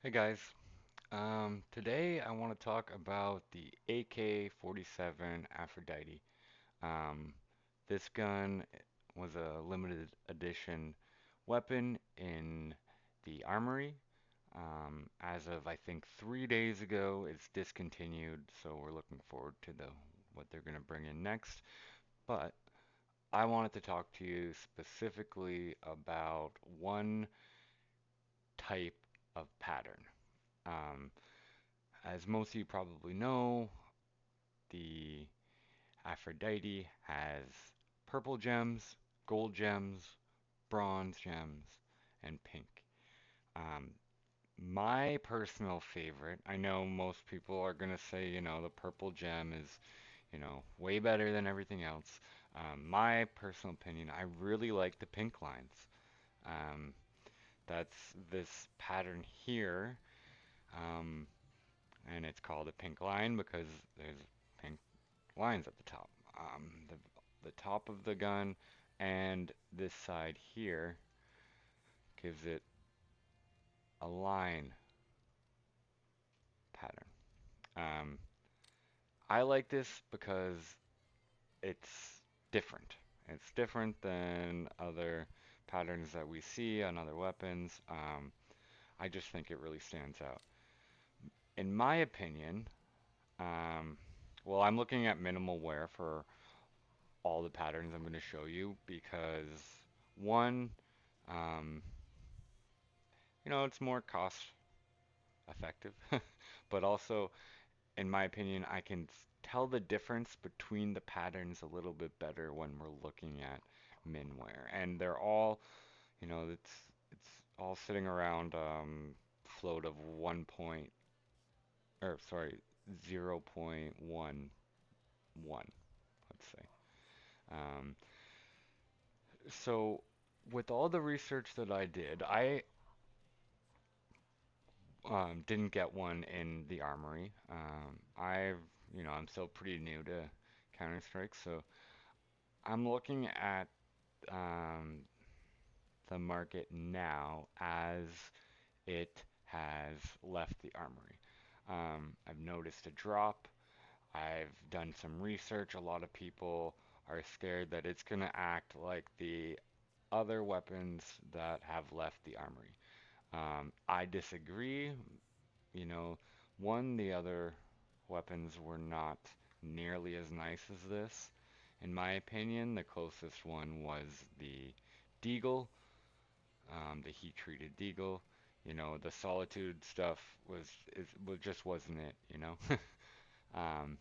Hey guys, today I want to talk about the AK-47 Aphrodite. Um, this gun was a limited edition weapon in the armory. As of I think 3 days ago, it's discontinued, so we're looking forward to what they're going to bring in next. But I wanted to talk to you specifically about one type of pattern. Um, As most of you probably know, the Aphrodite has purple gems, gold gems, bronze gems, and pink. Um, my personal favorite, I know most people are going to say, the purple gem is, way better than everything else. My personal opinion, I really like the pink lines. Um, that's this pattern here. Um, and it's called a pink line because there's pink lines at the top. The top of the gun and this side here gives it a line pattern. Um, I like this because it's different. It's different than other patterns that we see on other weapons. I just think it really stands out. In my opinion, um, well, I'm looking at minimal wear for all the patterns I'm going to show you because one, um, it's more cost effective, but also, in my opinion, I can tell the difference between the patterns a little bit better when we're looking at minware, and they're all, it's all sitting around float of 1 point, or sorry, 0.11, let's say. Um, so with all the research that I did, I didn't get one in the armory. I'm still pretty new to Counter-Strike, so I'm looking at um, the market now as it has left the armory. I've noticed a drop. I've done some research. A lot of people are scared that it's going to act like the other weapons that have left the armory. I disagree. You know, the other weapons were not nearly as nice as this. In my opinion, the closest one was the Deagle, the heat-treated Deagle. The Solitude stuff just wasn't it. Um,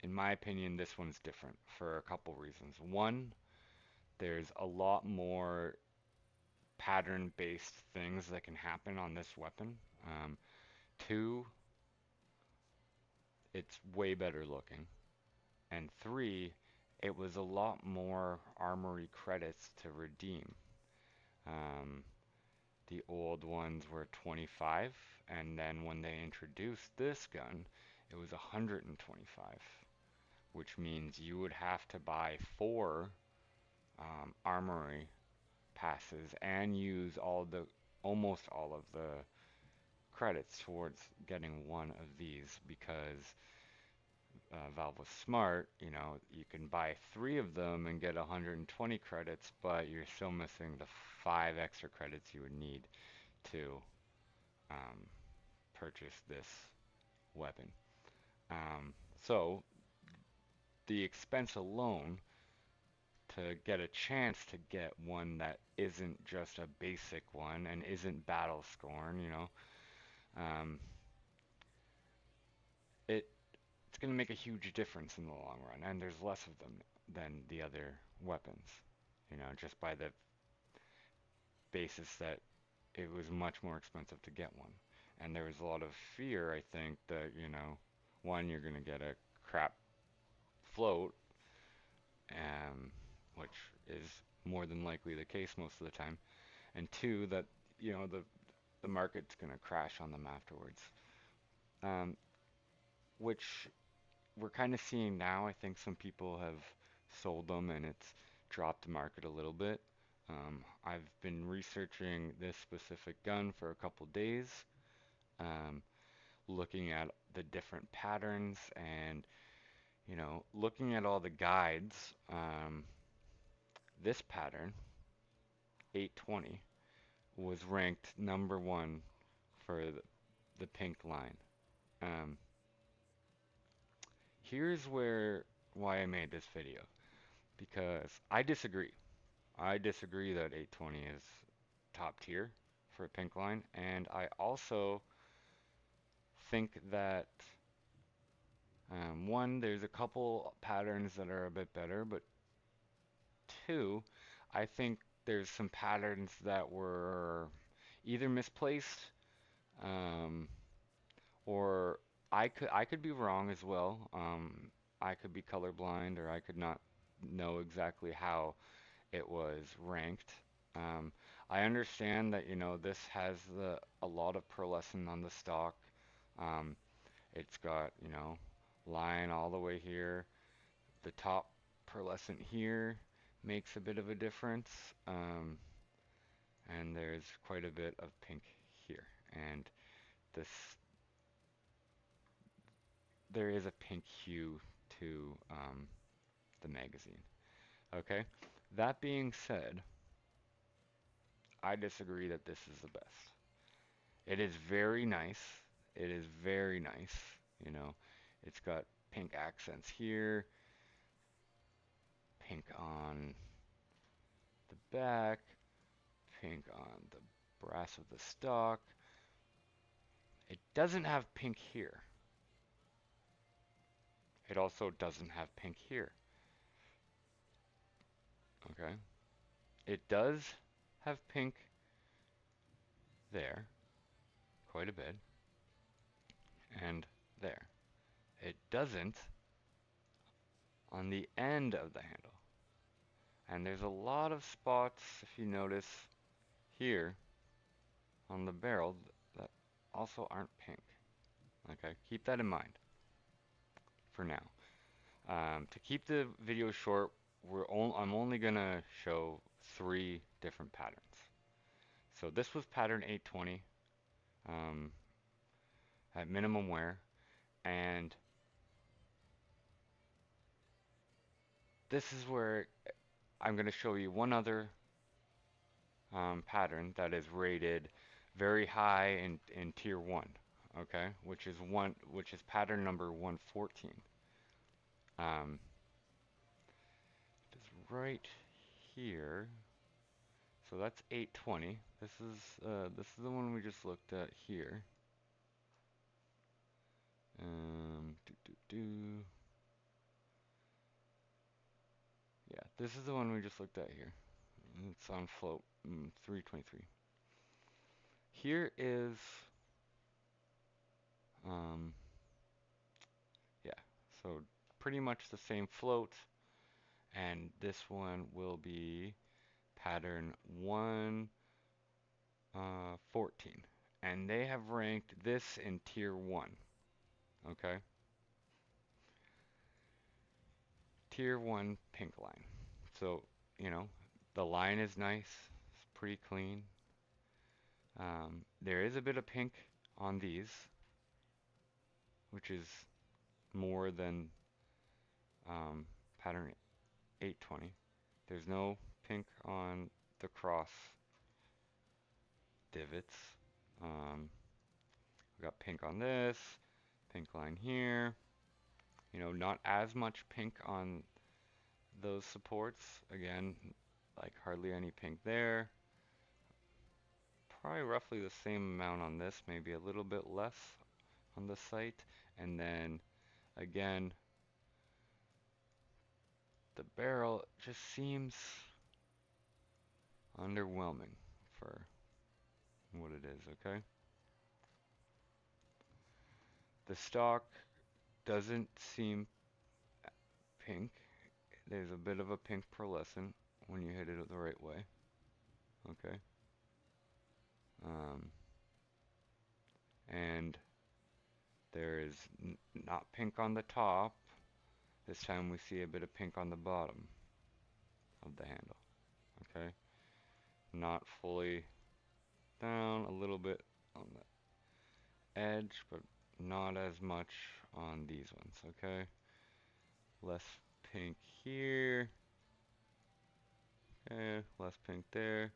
in my opinion, this one's different for a couple reasons. One, there's a lot more pattern-based things that can happen on this weapon. Two, it's way better looking. And three, it was a lot more armory credits to redeem. Um, the old ones were 25, and then when they introduced this gun, it was 125, which means you would have to buy four armory passes and use almost all of the credits towards getting one of these because Valve was smart. You can buy three of them and get 120 credits, but you're still missing the five extra credits you would need to um, purchase this weapon. Um, so the expense alone to get a chance to get one that isn't just a basic one and isn't battle scorn, um, it it's going to make a huge difference in the long run, and there's less of them than the other weapons. Just by the basis that it was much more expensive to get one. And there was a lot of fear, I think, that, one, you're going to get a crap float, um, which is more than likely the case most of the time, and two, that, the market's going to crash on them afterwards. Um, which we're kind of seeing now. I think some people have sold them and it's dropped the market a little bit. I've been researching this specific gun for a couple days, um, looking at the different patterns and, looking at all the guides. This pattern, 820, was ranked number one for the pink line. Um, here's why I made this video, because I disagree. I disagree that 820 is top tier for a pink line, and I also think that one, there's a couple patterns that are a bit better, but two, I think there's some patterns that were either misplaced, um, or I could be wrong as well. I could be colorblind, or I could not know exactly how it was ranked. Um, I understand that, this has a lot of pearlescent on the stock. Um, it's got, line all the way here. The top pearlescent here makes a bit of a difference. And there's quite a bit of pink here. And this, there is a pink hue to the magazine. Okay? That being said, I disagree that this is the best. It is very nice. It is very nice. You know, it's got pink accents here, pink on the back, pink on the brass of the stock. It doesn't have pink here. It also doesn't have pink here. Okay? It does have pink there, quite a bit, and there. It doesn't on the end of the handle. And there's a lot of spots, if you notice here on the barrel, that also aren't pink. Okay, keep that in mind for now. To keep the video short, I'm only gonna show 3 different patterns. So this was pattern 820 um, at minimum wear, and this is where I'm gonna show you one other pattern that is rated very high in tier 1, okay, which is pattern number 114. Um, it is right here. So that's 820. This is the one we just looked at here. Do do do. Yeah, this is the one we just looked at here. It's on float 323. Here is um yeah, so pretty much the same float, and this one will be pattern 114. And they have ranked this in tier 1. Okay? Tier 1 pink line. So, you know, the line is nice, it's pretty clean. There is a bit of pink on these, which is more than pattern 820. There's no pink on the cross divots. We got pink on this, pink line here. You know, not as much pink on those supports. Again, like hardly any pink there. Probably roughly the same amount on this, maybe a little bit less on the site. And then again, the barrel just seems underwhelming for what it is, okay? The stock doesn't seem pink. There's a bit of a pink pearlescent when you hit it the right way, okay? Um, and there is not pink on the top. This time we see a bit of pink on the bottom of the handle, okay? not fully down, a little bit on the edge, but not as much on these ones, okay? Less pink here, okay, less pink there,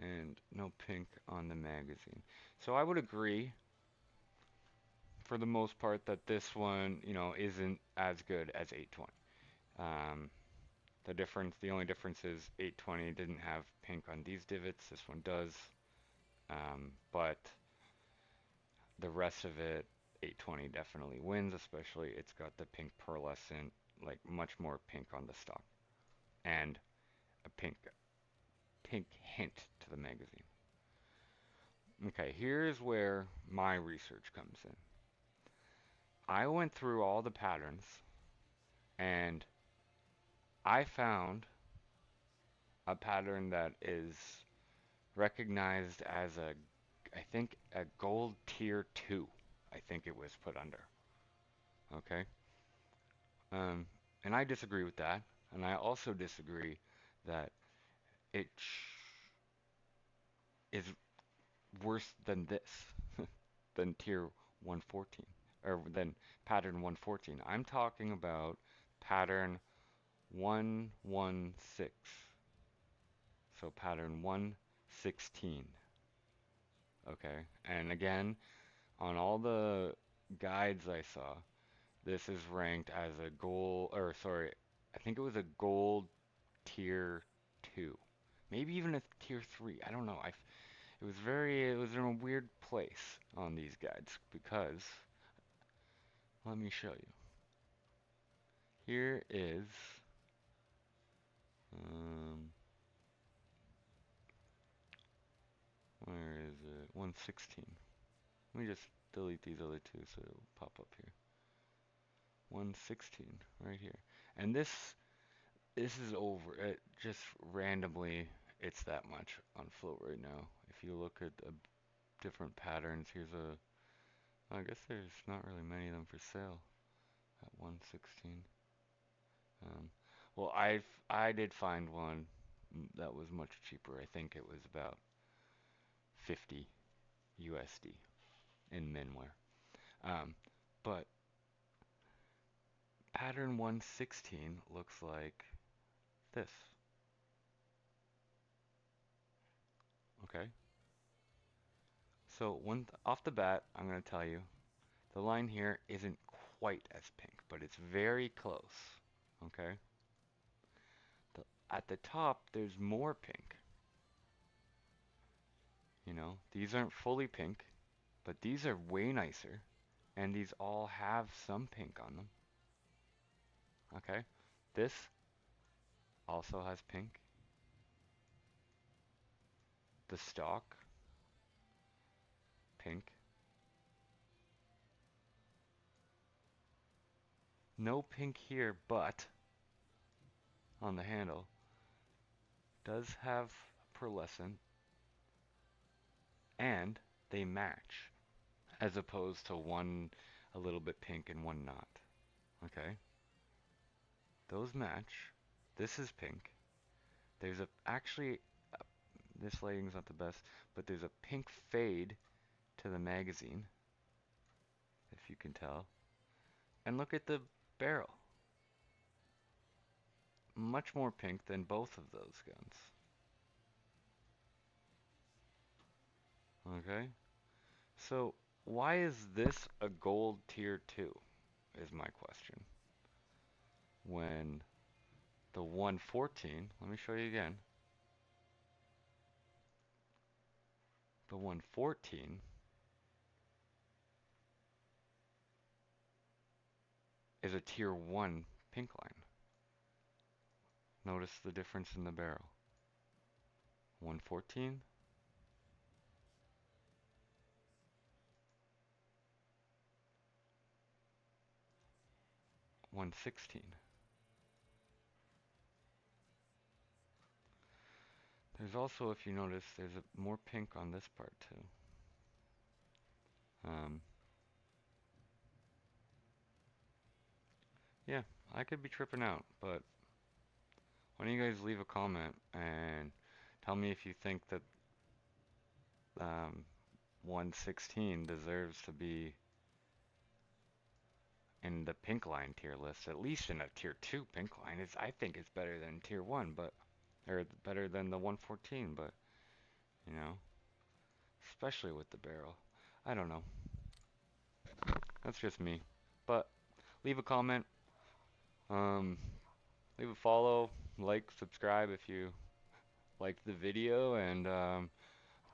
and no pink on the magazine. So I would agree for the most part that this one, isn't as good as 820. Um, the only difference is 820 didn't have pink on these divots. This one does. But the rest of it, 820 definitely wins, especially it's got the pink pearlescent, like much more pink on the stock, and a pink hint to the magazine. Okay, here's where my research comes in. I went through all the patterns and I found a pattern that is recognized as I think a gold tier 2. I think it was put under. Okay. Um, and I disagree with that. And I also disagree that it is worse than this, than tier 114, or than pattern 114. I'm talking about pattern 116. So pattern 116. Okay. And again, on all the guides I saw, this is ranked as a gold, or sorry, I think it was a gold tier 2. Maybe even a tier 3. I don't know. It was in a weird place on these guides because, let me show you. Here is, um, where is it? 116. Let me just delete these other two so it'll pop up here. 116 right here. And this is over. It just randomly it's that much on float right now. If you look at the different patterns, I guess there's not really many of them for sale at 116. Um, well, I did find one that was much cheaper. I think it was about 50 USD in Minware. Um, but pattern 116 looks like this. Okay. So off the bat, I'm going to tell you the line here isn't quite as pink, but it's very close. Okay. At the top, there's more pink. These aren't fully pink, but these are way nicer, and these all have some pink on them. Okay. This also has pink. The stalk, pink. No pink here, but on the handle does have pearlescent, and they match, as opposed to one a little bit pink and one not. Okay. Those match. This is pink. There's actually, this lighting's not the best, but there's a pink fade to the magazine, if you can tell. And look at the barrel. Much more pink than both of those guns. Okay? So, why is this a gold tier 2? Is my question. When the 114, let me show you again. The 114 is a tier 1 pink line. Notice the difference in the barrel. 114, 116. There's also, if you notice, there's more pink on this part too. Um, yeah, I could be tripping out, but why don't you guys leave a comment and Tell me if you think that um, 116 deserves to be in the pink line tier list, at least in a tier 2 pink line. I think it's better than tier 1, but or better than the 114, but you know, especially with the barrel. I don't know. That's just me. But leave a comment, um, leave a follow, like, subscribe if you liked the video, and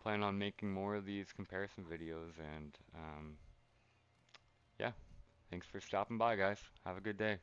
plan on making more of these comparison videos. And yeah, thanks for stopping by, guys. Have a good day.